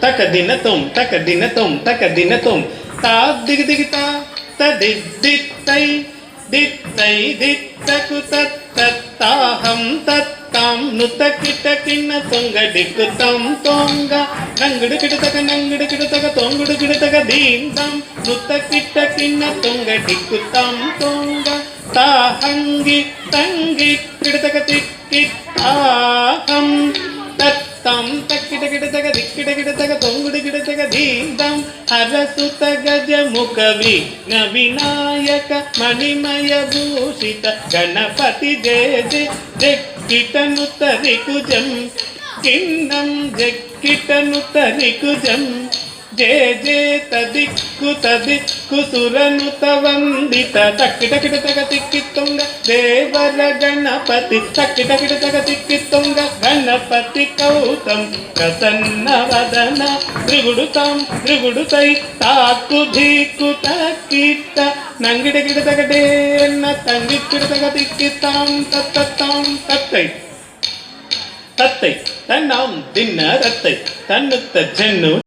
తక దిన తొం తక దిన తొం తక దిన తొం తా దిగి దిగి తా దిత్తై దిత్తై దిత్తకు తత్తాహం తత్తాం నుత కిట కిన్న తొంగ దిక్కుతాం తొంగ నంగుడు కిడతక తొంగుడు కిడతక దీంతాం నుత కిట కిన్న తొంగ దిక్కుతాం తొంగ తాహంగి తంగి కిడతక తిక్కి తాహం తత్తం తక్కిట కిడతక దిక్కిట కిడతక తొంగుడు కిడతక దీంతాం హరసుత గజముఖ విఘ్న వినాయక మణిమయ భూషిత గణపతి జయ జయ జక్కిటను తరికుజం కిన్నం జక్కిటను తరికుజం జయ జయ తదిక్కు సురనుత వందిత తక్కిట కిడతక తిక్కిత్తుంగ దేవర గణపతి తక్కిట కిడతక తిక్కిత్తుంగ గణపతి కౌతం ప్రసన్న వదన త్రిగుడుతై తాకు ధీకు తక్కిట నంగిడ కిడతకటే తంగి కిడతక తిక్కితాం తత్తాం తత్తై తత్తై తన్నాం దిన్న రత్తై తన్నుత్త జన్ను